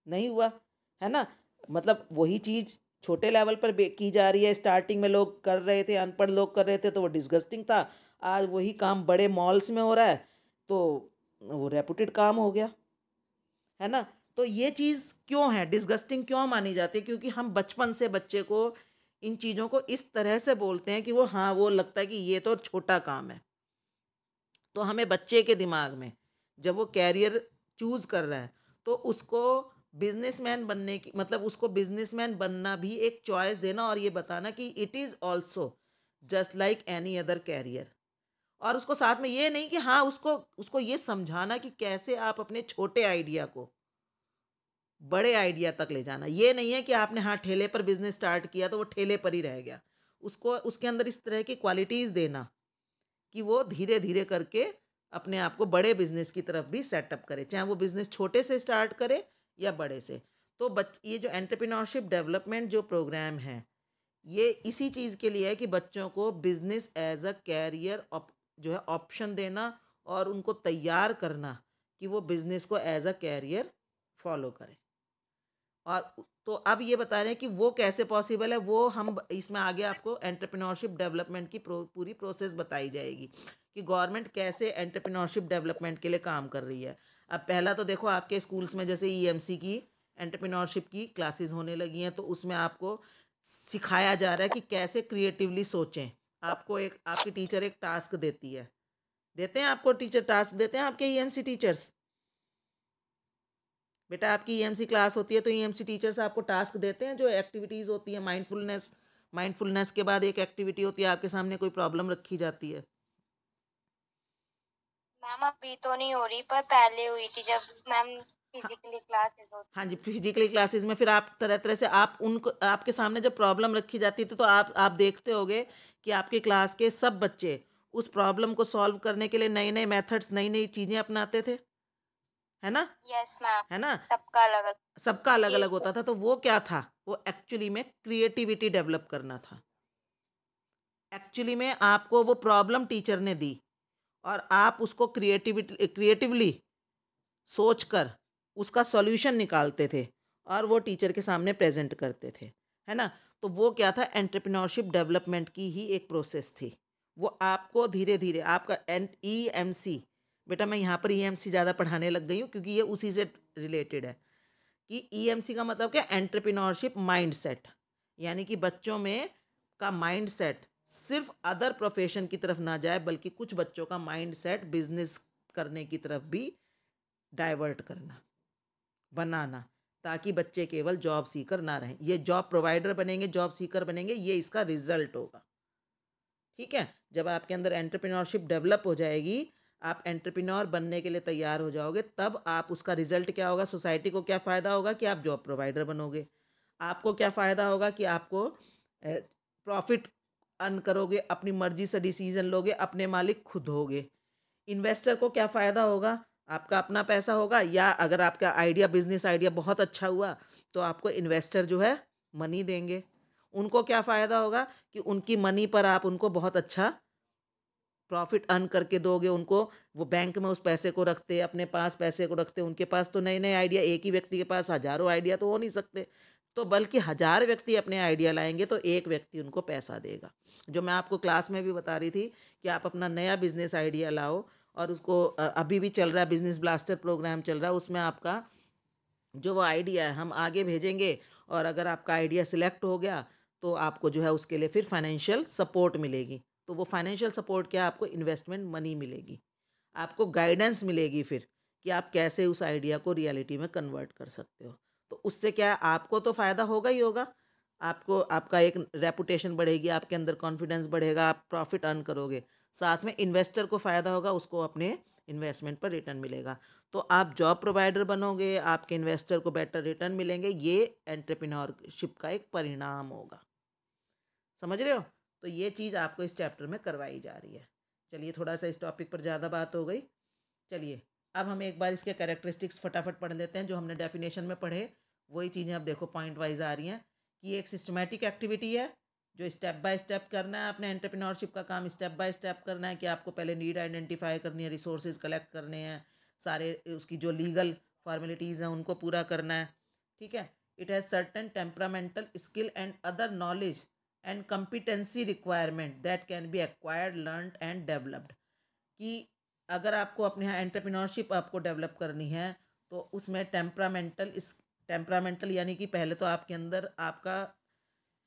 नहीं हुआ, है ना? मतलब वही चीज छोटे लेवल पर की जा रही है, स्टार्टिंग में लोग कर रहे थे, अनपढ़ लोग कर रहे थे तो वो डिस्गस्टिंग था। आज वही काम बड़े मॉल्स में हो रहा है तो वो रेपुटेड काम हो गया, है ना? तो ये चीज़ क्यों है डिस्गस्टिंग, क्यों मानी जाती है? क्योंकि हम बचपन से बच्चे को इन चीज़ों को इस तरह से बोलते हैं कि वो, हाँ, वो लगता है कि ये तो छोटा काम है। तो हमें बच्चे के दिमाग में जब वो कैरियर चूज कर रहा है तो उसको बिजनेसमैन बनने की, मतलब उसको बिजनेसमैन बनना भी एक चॉइस देना और ये बताना कि it is also just like any other career. और उसको साथ में ये नहीं कि, हाँ, उसको उसको ये समझाना कि कैसे आप अपने छोटे आइडिया को बड़े आइडिया तक ले जाना। ये नहीं है कि आपने, हाँ, ठेले पर बिजनेस स्टार्ट किया तो वो ठेले पर ही रह गया। उसको उसके अंदर इस तरह की क्वालिटीज देना कि वो धीरे धीरे करके अपने आप को बड़े बिजनेस की तरफ भी सेटअप करे, चाहे वो बिजनेस छोटे से स्टार्ट करे या बड़े से। तो ये जो एंटरप्रेन्योरशिप डेवलपमेंट जो प्रोग्राम है, ये इसी चीज़ के लिए है कि बच्चों को बिजनेस एज अ कैरियर जो है ऑप्शन देना और उनको तैयार करना कि वो बिजनेस को एज अ कैरियर फॉलो करें। और तो अब ये बता रहे हैं कि वो कैसे पॉसिबल है, वो हम इसमें आगे आपको एंटरप्रेन्योरशिप डेवलपमेंट की पूरी प्रोसेस बताई जाएगी कि गवर्नमेंट कैसे एंटरप्रेन्योरशिप डेवलपमेंट के लिए काम कर रही है। अब पहला तो देखो, आपके स्कूल्स में जैसे ईएमसी की एंटरप्रेन्योरशिप की क्लासेस होने लगी हैं, तो उसमें आपको सिखाया जा रहा है कि कैसे क्रिएटिवली सोचें। आपको एक, आपकी टीचर एक टास्क देती है, देते हैं आपको टीचर टास्क देते हैं आपके ईएमसी टीचर्स? बेटा, आपकी ईएमसी क्लास होती है तो ईएमसी टीचर्स आपको टास्क देते हैं, जो एक्टिविटीज़ होती है माइंडफुलनेस। माइंडफुलनेस के बाद एक एक्टिविटी होती है, आपके सामने कोई प्रॉब्लम रखी जाती है। मैम अभी तो नहीं हो रही, पर पहले हुई थी जब मैम हाँ, फिजिकली क्लासेस हाँ होती जी, थी। फिजिकली क्लासेस में फिर आप तरह तरह से, आप उनको, आपके सामने जब प्रॉब्लम रखी जाती थी तो आप देखते होगे कि आपके क्लास के सब बच्चे उस प्रॉब्लम को सॉल्व करने के लिए नए नए मेथड्स, नई नई चीज़ें अपनाते थे, है ना? Yes ma'am. है ना? सबका अलग अलग। सबका अलग अलग यस होता था, तो वो क्या था, वो एक्चुअली में क्रिएटिविटी डेवलप करना था। एक्चुअली में आपको वो प्रॉब्लम टीचर ने दी और आप उसको क्रिएटिवली सोचकर उसका सॉल्यूशन निकालते थे और वो टीचर के सामने प्रेजेंट करते थे, है ना? तो वो क्या था, एंटरप्रेन्योरशिप डेवलपमेंट की ही एक प्रोसेस थी। वो आपको धीरे धीरे आपका ईएमसी, बेटा मैं यहाँ पर ईएमसी ज़्यादा पढ़ाने लग गई हूँ क्योंकि ये उसी से रिलेटेड है कि ईएमसी का मतलब क्या, एंटरप्रेन्योरशिप माइंडसेट। यानी कि बच्चों में का माइंडसेट सिर्फ अदर प्रोफेशन की तरफ ना जाए, बल्कि कुछ बच्चों का माइंडसेट बिजनेस करने की तरफ भी डाइवर्ट करना, बनाना, ताकि बच्चे केवल जॉब सीकर ना रहें। ये जॉब प्रोवाइडर बनेंगे, जॉब सीकर बनेंगे, ये इसका रिजल्ट होगा। ठीक है? जब आपके अंदर एंटरप्रेन्योरशिप डेवलप हो जाएगी, आप एंटरप्रेन्योर बनने के लिए तैयार हो जाओगे, तब आप, उसका रिजल्ट क्या होगा, सोसाइटी को क्या फ़ायदा होगा कि आप जॉब प्रोवाइडर बनोगे। आपको क्या फ़ायदा होगा कि आपको प्रॉफिट अर्न करोगे, अपनी मर्जी से डिसीजन लोगे, अपने मालिक खुद होगे। इन्वेस्टर को क्या फ़ायदा होगा, आपका अपना पैसा होगा, या अगर आपका आइडिया, बिजनेस आइडिया बहुत अच्छा हुआ तो आपको इन्वेस्टर जो है मनी देंगे। उनको क्या फ़ायदा होगा कि उनकी मनी पर आप उनको बहुत अच्छा प्रॉफिट अर्न करके दोगे उनको। वो बैंक में उस पैसे को रखते, अपने पास पैसे को रखते, उनके पास तो नए नए आइडिया, एक ही व्यक्ति के पास हजारों आइडिया तो हो नहीं सकते, तो बल्कि हजार व्यक्ति अपने आइडिया लाएंगे तो एक व्यक्ति उनको पैसा देगा। जो मैं आपको क्लास में भी बता रही थी कि आप अपना नया बिजनेस आइडिया लाओ और उसको, अभी भी चल रहा है बिजनेस ब्लास्टर प्रोग्राम चल रहा है, उसमें आपका जो वो आइडिया है हम आगे भेजेंगे, और अगर आपका आइडिया सिलेक्ट हो गया तो आपको जो है उसके लिए फिर फाइनेंशियल सपोर्ट मिलेगी। तो वो फाइनेंशियल सपोर्ट क्या, आपको इन्वेस्टमेंट मनी मिलेगी, आपको गाइडेंस मिलेगी फिर कि आप कैसे उस आइडिया को रियलिटी में कन्वर्ट कर सकते हो। तो उससे क्या है, आपको तो फ़ायदा होगा ही होगा, आपको आपका एक रेपुटेशन बढ़ेगी, आपके अंदर कॉन्फिडेंस बढ़ेगा, आप प्रॉफिट अर्न करोगे, साथ में इन्वेस्टर को फ़ायदा होगा, उसको अपने इन्वेस्टमेंट पर रिटर्न मिलेगा। तो आप जॉब प्रोवाइडर बनोगे, आपके इन्वेस्टर को बेटर रिटर्न मिलेंगे, ये एंटरप्रेन्योरशिप का एक परिणाम होगा। समझ रहे हो? तो ये चीज़ आपको इस चैप्टर में करवाई जा रही है। चलिए, थोड़ा सा इस टॉपिक पर ज़्यादा बात हो गई। चलिए, अब हम एक बार इसके कैरेक्टरिस्टिक्स फटाफट पढ़ लेते हैं जो हमने डेफिनेशन में पढ़े। वही चीज़ें अब देखो पॉइंट वाइज आ रही हैं कि एक सिस्टमैटिक एक्टिविटी है जो स्टेप बाय स्टेप करना है। अपने एंटरप्रेन्योरशिप का काम स्टेप बाय स्टेप करना है कि आपको पहले नीड आइडेंटिफाई करनी है, रिसोर्सेज कलेक्ट करने हैं, सारे उसकी जो लीगल फॉर्मेलिटीज़ हैं उनको पूरा करना है। ठीक है। It has certain temperamental skill and other knowledge and competency requirement that can be acquired learned and developed. कि अगर आपको अपने यहाँ एंटरप्रेन्योरशिप आपको डेवलप करनी है तो उसमें टेम्परामेंटल यानी कि पहले तो आपके अंदर आपका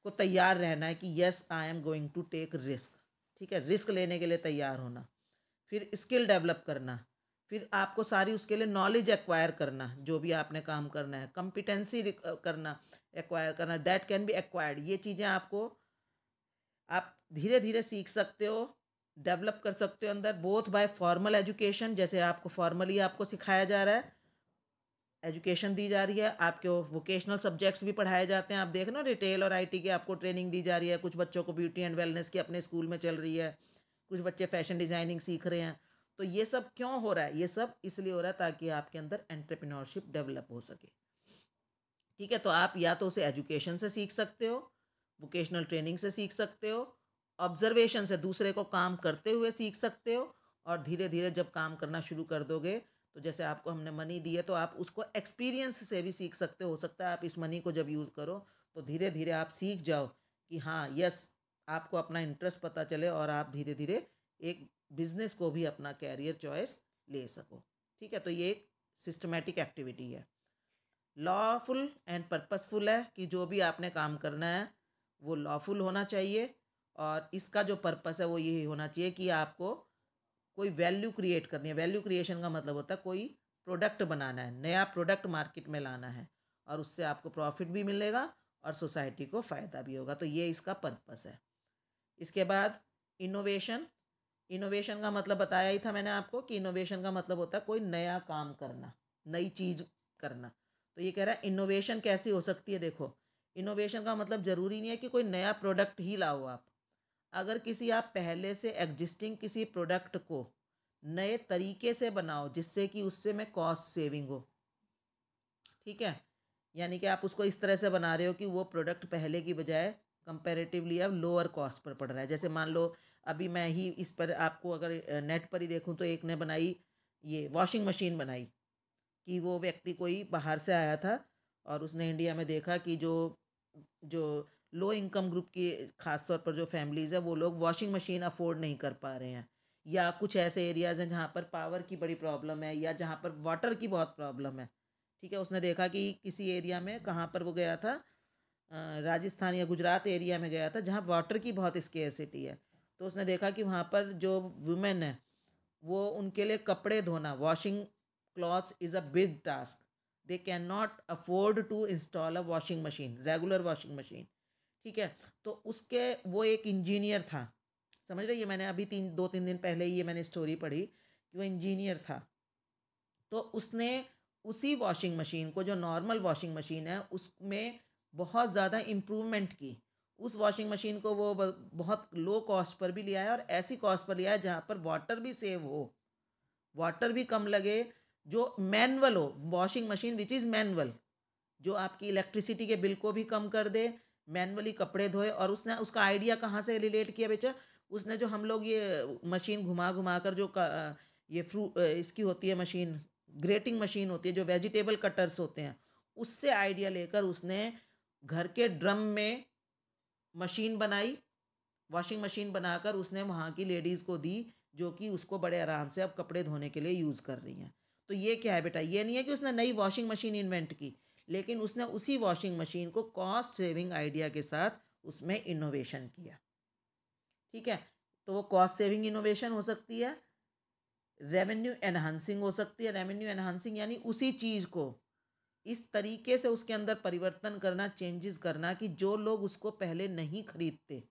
को तैयार रहना है कि yes I am going to take risk. ठीक है, रिस्क लेने के लिए तैयार होना। फिर स्किल डेवलप करना, फिर आपको सारी उसके लिए नॉलेज एक्वायर करना, जो भी आपने काम करना है, कंपिटेंसी करना, एक्वायर करना, दैट कैन बी एक्वायर्ड। ये चीज़ें आपको आप धीरे धीरे सीख सकते हो, डेवलप कर सकते हो अंदर, बोथ बाय फॉर्मल एजुकेशन, जैसे आपको फॉर्मली आपको सिखाया जा रहा है, एजुकेशन दी जा रही है, आपके वोकेशनल सब्जेक्ट्स भी पढ़ाए जाते हैं। आप देख ना, रिटेल और आईटी की आपको ट्रेनिंग दी जा रही है, कुछ बच्चों को ब्यूटी एंड वेलनेस की अपने स्कूल में चल रही है, कुछ बच्चे फैशन डिज़ाइनिंग सीख रहे हैं। तो ये सब क्यों हो रहा है? ये सब इसलिए हो रहा है ताकि आपके अंदर एंटरप्रेन्योरशिप डेवलप हो सके। ठीक है, तो आप या तो उसे एजुकेशन से सीख सकते हो, वोकेशनल ट्रेनिंग से सीख सकते हो, ऑब्जर्वेशन से दूसरे को काम करते हुए सीख सकते हो, और धीरे धीरे जब काम करना शुरू कर दोगे तो जैसे आपको हमने मनी दी है तो आप उसको एक्सपीरियंस से भी सीख सकते हो सकता है आप इस मनी को जब यूज़ करो तो धीरे धीरे आप सीख जाओ कि हाँ यस, आपको अपना इंटरेस्ट पता चले और आप धीरे धीरे एक बिजनेस को भी अपना कैरियर चॉइस ले सको। ठीक है, तो ये एक सिस्टमेटिक एक्टिविटी है, लॉफुल एंड पर्पसफुल है कि जो भी आपने काम करना है वो लॉफुल होना चाहिए, और इसका जो पर्पस है वो यही होना चाहिए कि आपको कोई वैल्यू क्रिएट करनी है। वैल्यू क्रिएशन का मतलब होता है कोई प्रोडक्ट बनाना है, नया प्रोडक्ट मार्केट में लाना है, और उससे आपको प्रॉफिट भी मिलेगा और सोसाइटी को फ़ायदा भी होगा। तो ये इसका पर्पस है। इसके बाद इनोवेशन। इनोवेशन का मतलब बताया ही था मैंने आपको कि इनोवेशन का मतलब होता है कोई नया काम करना, नई चीज़ करना। तो ये कह रहा है इनोवेशन कैसी हो सकती है। देखो, इनोवेशन का मतलब ज़रूरी नहीं है कि कोई नया प्रोडक्ट ही लाओ आप। अगर किसी आप पहले से एग्जिस्टिंग किसी प्रोडक्ट को नए तरीके से बनाओ जिससे कि उससे में कॉस्ट सेविंग हो। ठीक है, यानी कि आप उसको इस तरह से बना रहे हो कि वो प्रोडक्ट पहले की बजाय कंपैरेटिवली अब लोअर कॉस्ट पर पड़ रहा है। जैसे मान लो अभी मैं ही इस पर आपको अगर नेट पर ही देखूं तो एक ने बनाई, ये वॉशिंग मशीन बनाई कि वो व्यक्ति कोई बाहर से आया था और उसने इंडिया में देखा कि जो जो लो इनकम ग्रुप की खास तौर पर जो फैमिलीज़ है वो लोग वॉशिंग मशीन अफोर्ड नहीं कर पा रहे हैं, या कुछ ऐसे एरियाज़ हैं जहाँ पर पावर की बड़ी प्रॉब्लम है या जहाँ पर वाटर की बहुत प्रॉब्लम है। ठीक है, उसने देखा कि किसी एरिया में, कहाँ पर वो गया था, राजस्थान या गुजरात एरिया में गया था जहाँ वाटर की बहुत स्केर्सिटी है। तो उसने देखा कि वहाँ पर जो वुमेन है वो, उनके लिए कपड़े धोना, washing clothes is a big task, they can not afford to install a washing machine, regular washing machine. ठीक है, तो उसके, वो एक इंजीनियर था, समझ रही है, मैंने अभी 2-3 दिन पहले ही ये मैंने स्टोरी पढ़ी कि वो इंजीनियर था। तो उसने उसी वॉशिंग मशीन को, जो नॉर्मल वॉशिंग मशीन है, उसमें बहुत ज़्यादा इम्प्रूवमेंट की। उस वॉशिंग मशीन को वो बहुत लो कॉस्ट पर भी लिया है, और ऐसी कॉस्ट पर लिया है जहाँ पर वाटर भी सेव हो, वाटर भी कम लगे, जो मैनुअल हो, washing machine which is manual, जो आपकी इलेक्ट्रिसिटी के बिल को भी कम कर दे, मैनुअली कपड़े धोए। और उसने उसका आइडिया कहाँ से रिलेट किया बेचा, उसने जो हम लोग ये मशीन घुमा घुमा कर जो ये इसकी होती है मशीन, ग्रेटिंग मशीन होती है, जो वेजिटेबल कटर्स होते हैं, उससे आइडिया लेकर उसने घर के ड्रम में मशीन बनाई, वॉशिंग मशीन बनाकर उसने वहाँ की लेडीज़ को दी, जो कि उसको बड़े आराम से अब कपड़े धोने के लिए यूज़ कर रही हैं। तो ये क्या है बेटा, ये नहीं है कि उसने नई वॉशिंग मशीन इन्वेंट की, लेकिन उसने उसी वॉशिंग मशीन को कॉस्ट सेविंग आइडिया के साथ उसमें इनोवेशन किया। ठीक है, तो वो कॉस्ट सेविंग इनोवेशन हो सकती है, रेवेन्यू एनहांसिंग हो सकती है। रेवेन्यू एनहांसिंग यानी उसी चीज़ को इस तरीके से उसके अंदर परिवर्तन करना, चेंजेस करना कि जो लोग उसको पहले नहीं खरीदते,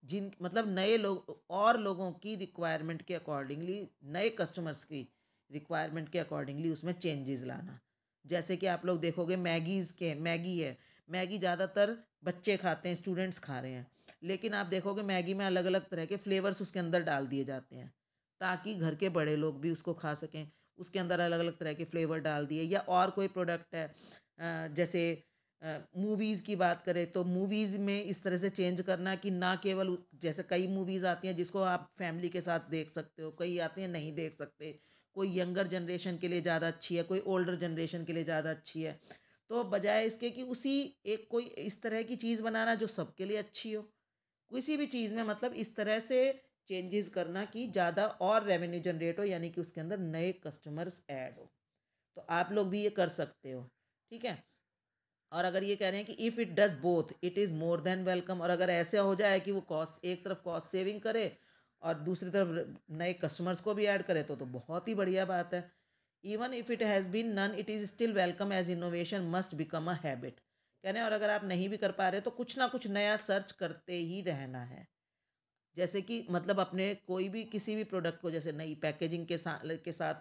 जिन मतलब नए लोग और लोगों की रिक्वायरमेंट के अकॉर्डिंगली, नए कस्टमर्स की रिक्वायरमेंट के अकॉर्डिंगली उसमें चेंजेस लाना। जैसे कि आप लोग देखोगे मैगी है, मैगी ज़्यादातर बच्चे खाते हैं, स्टूडेंट्स खा रहे हैं, लेकिन आप देखोगे मैगी में अलग अलग तरह के फ्लेवर्स उसके अंदर डाल दिए जाते हैं ताकि घर के बड़े लोग भी उसको खा सकें। उसके अंदर अलग अलग तरह के फ्लेवर डाल दिए, या और कोई प्रोडक्ट है जैसे मूवीज़ की बात करें तो मूवीज़ में इस तरह से चेंज करना कि ना केवल जैसे कई मूवीज़ आती हैं जिसको आप फैमिली के साथ देख सकते हो, कई आती हैं नहीं देख सकते, कोई यंगर जनरेशन के लिए ज़्यादा अच्छी है, कोई ओल्डर जनरेशन के लिए ज़्यादा अच्छी है। तो बजाय इसके कि उसी एक कोई इस तरह की चीज़ बनाना जो सबके लिए अच्छी हो, किसी भी चीज़ में मतलब इस तरह से चेंजेस करना कि ज़्यादा और रेवेन्यू जनरेट हो, यानी कि उसके अंदर नए कस्टमर्स ऐड हो। तो आप लोग भी ये कर सकते हो, ठीक है। और अगर ये कह रहे हैं कि if it does both it is more than welcome, और अगर ऐसा हो जाए कि वो कॉस्ट एक तरफ कॉस्ट सेविंग करे और दूसरी तरफ नए कस्टमर्स को भी ऐड करे तो बहुत ही बढ़िया बात है। Even if it has been none it is still welcome as innovation must become a habit. कह रहे हैं और अगर आप नहीं भी कर पा रहे तो कुछ ना कुछ नया सर्च करते ही रहना है। जैसे कि मतलब अपने कोई भी किसी भी प्रोडक्ट को जैसे नई पैकेजिंग के साथ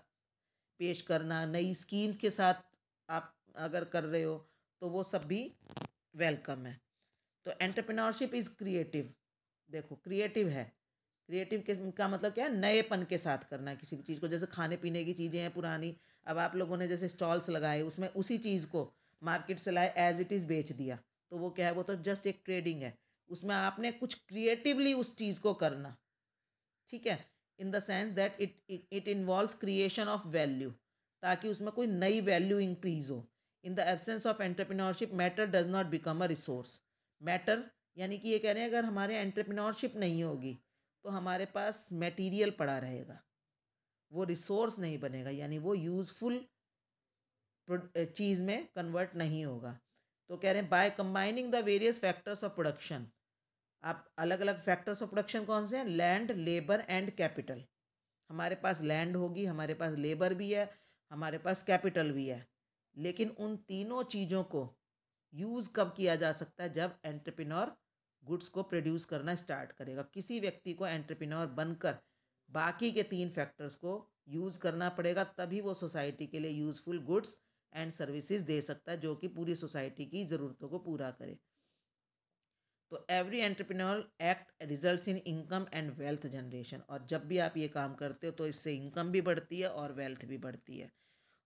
पेश करना, नई स्कीम्स के साथ आप अगर कर रहे हो तो वो सब भी वेलकम है। तो एंटरप्रेन्योरशिप इज़ क्रिएटिव। देखो क्रिएटिव है, क्रिएटिव के का मतलब क्या है, नएपन के साथ करना है किसी भी चीज़ को। जैसे खाने पीने की चीज़ें हैं पुरानी, अब आप लोगों ने जैसे स्टॉल्स लगाए उसमें उसी चीज़ को मार्केट से लाए एज इट इज़ बेच दिया, तो वो क्या है, वो तो जस्ट एक ट्रेडिंग है। उसमें आपने कुछ क्रिएटिवली उस चीज़ को करना, ठीक है, in the sense that it involves creation of value, ताकि उसमें कोई नई वैल्यू इंक्रीज हो। In the absence of entrepreneurship matter does not become a resource. Matter यानी कि ये कह रहे हैं अगर हमारे एंटरप्रेन्योरशिप नहीं होगी तो हमारे पास मटेरियल पड़ा रहेगा, वो रिसोर्स नहीं बनेगा, यानी वो यूज़फुल चीज़ में कन्वर्ट नहीं होगा। तो कह रहे हैं by combining the various factors of production, आप अलग अलग फैक्टर्स ऑफ प्रोडक्शन कौन से हैं, लैंड, लेबर एंड कैपिटल। हमारे पास लैंड होगी, हमारे पास लेबर भी है, हमारे पास कैपिटल भी है, लेकिन उन तीनों चीज़ों को यूज़ कब किया जा सकता है, जब एंटरप्रेन्योर गुड्स को प्रोड्यूस करना स्टार्ट करेगा। किसी व्यक्ति को एंटरप्रेन्योर बनकर बाकी के तीन फैक्टर्स को यूज़ करना पड़ेगा, तभी वो सोसाइटी के लिए यूज़फुल गुड्स एंड सर्विसेज दे सकता है जो कि पूरी सोसाइटी की ज़रूरतों को पूरा करे। तो every entrepreneur act results in income and wealth generation, और जब भी आप ये काम करते हो तो इससे इनकम भी बढ़ती है और वेल्थ भी बढ़ती है।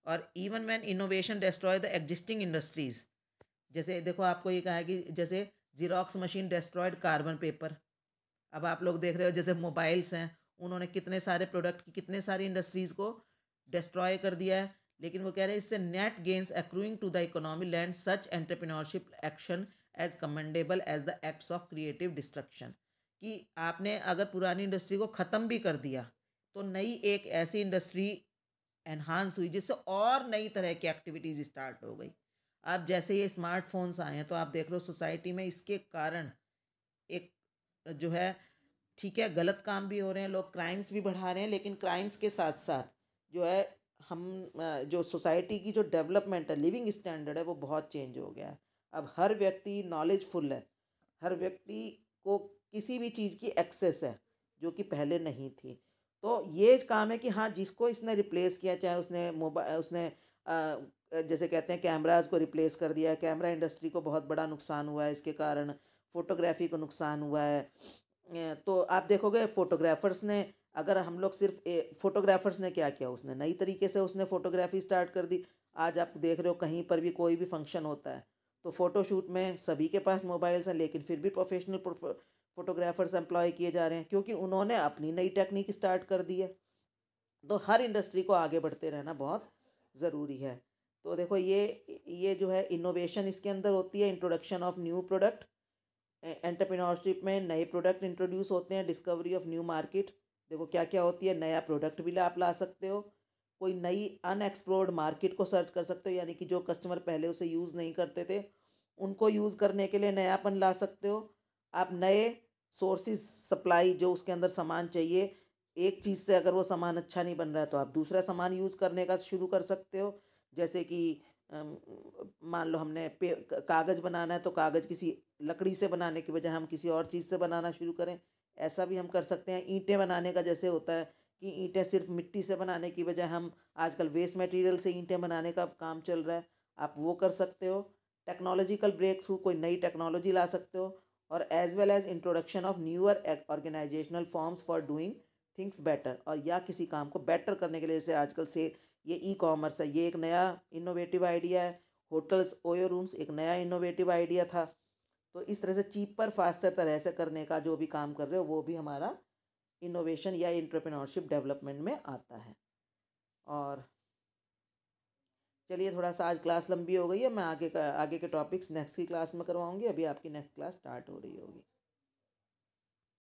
और even when innovation destroy the existing industries, जैसे देखो आपको ये कहा है कि जैसे xerox machine destroyed carbon paper. अब आप लोग देख रहे हो जैसे मोबाइल्स हैं, उन्होंने कितने सारे प्रोडक्ट की कितने सारी इंडस्ट्रीज़ को डिस्ट्रॉय कर दिया है, लेकिन वो कह रहे हैं इससे net gains accruing to the economy land such entrepreneurship action as commendable as the acts of creative destruction. कि आपने अगर पुरानी इंडस्ट्री को ख़त्म भी कर दिया तो नई एक ऐसी इंडस्ट्री एनहांस हुई जिससे और नई तरह की एक्टिविटीज़ स्टार्ट हो गई। अब जैसे ये स्मार्टफोन्स आए हैं तो आप देख रहे हो सोसाइटी में इसके कारण एक जो है, ठीक है, गलत काम भी हो रहे हैं, लोग क्राइम्स भी बढ़ा रहे हैं, लेकिन क्राइम्स के साथ साथ जो है हम जो सोसाइटी की जो डेवलपमेंट है, लिविंग स्टैंडर्ड है, वो बहुत चेंज हो गया है। अब हर व्यक्ति नॉलेजफुल है, हर व्यक्ति को किसी भी चीज़ की एक्सेस है जो कि पहले नहीं थी। तो ये काम है कि हाँ, जिसको इसने रिप्लेस किया, चाहे उसने मोबाइल उसने जैसे कहते हैं कैमराज को रिप्लेस कर दिया है, कैमरा इंडस्ट्री को बहुत बड़ा नुकसान हुआ है इसके कारण, फोटोग्राफी को नुकसान हुआ है। तो आप देखोगे फोटोग्राफर्स ने, अगर हम लोग सिर्फ फोटोग्राफर्स ने क्या किया, उसने नई तरीके से उसने फोटोग्राफी स्टार्ट कर दी। आज आप देख रहे हो कहीं पर भी कोई भी फंक्शन होता है तो फोटोशूट में सभी के पास मोबाइल्स हैं, लेकिन फिर भी प्रोफेशनल फोटोग्राफर्स एम्प्लॉय किए जा रहे हैं क्योंकि उन्होंने अपनी नई टेक्निक स्टार्ट कर दी है। तो हर इंडस्ट्री को आगे बढ़ते रहना बहुत ज़रूरी है। तो देखो ये जो है इनोवेशन इसके अंदर होती है, introduction of new product. Entrepreneurship में नए प्रोडक्ट इंट्रोड्यूस होते हैं, डिस्कवरी ऑफ न्यू मार्केट। देखो क्या क्या होती है, नया प्रोडक्ट भी आप ला सकते हो, कोई नई अनएक्सप्लोर्ड मार्केट को सर्च कर सकते हो, यानी कि जो कस्टमर पहले उसे यूज़ नहीं करते थे उनको यूज़ करने के लिए नयापन ला सकते हो। आप नए सोर्सेज सप्लाई, जो उसके अंदर सामान चाहिए, एक चीज़ से अगर वो सामान अच्छा नहीं बन रहा है तो आप दूसरा सामान यूज़ करने का शुरू कर सकते हो। जैसे कि मान लो हमने कागज़ बनाना है तो कागज़ किसी लकड़ी से बनाने की बजाय हम किसी और चीज़ से बनाना शुरू करें, ऐसा भी हम कर सकते हैं। ईंटें बनाने का जैसे होता है कि ईंटें सिर्फ मिट्टी से बनाने की बजाय हम आजकल वेस्ट मटेरियल से ईंटें बनाने का काम चल रहा है, आप वो कर सकते हो। टेक्नोलॉजिकल ब्रेक थ्रू, कोई नई टेक्नोलॉजी ला सकते हो। और as well as introduction of newer organizational forms for doing things better, और या किसी काम को बेटर करने के लिए, जैसे आजकल से ये ई कॉमर्स है, ये एक नया इनोवेटिव आइडिया है। होटल्स ओयो रूम्स एक नया इनोवेटिव आइडिया था। तो इस तरह से चीपर फास्टर तरह से करने का जो भी काम कर रहे हो वो भी हमारा इनोवेशन या एंटरप्रेन्योरशिप डेवलपमेंट में आता है। और चलिए, थोड़ा सा आज क्लास लंबी हो गई है, मैं आगे के टॉपिक्स नेक्स्ट की क्लास में करवाऊंगी। अभी आपकी नेक्स्ट क्लास स्टार्ट हो रही होगी।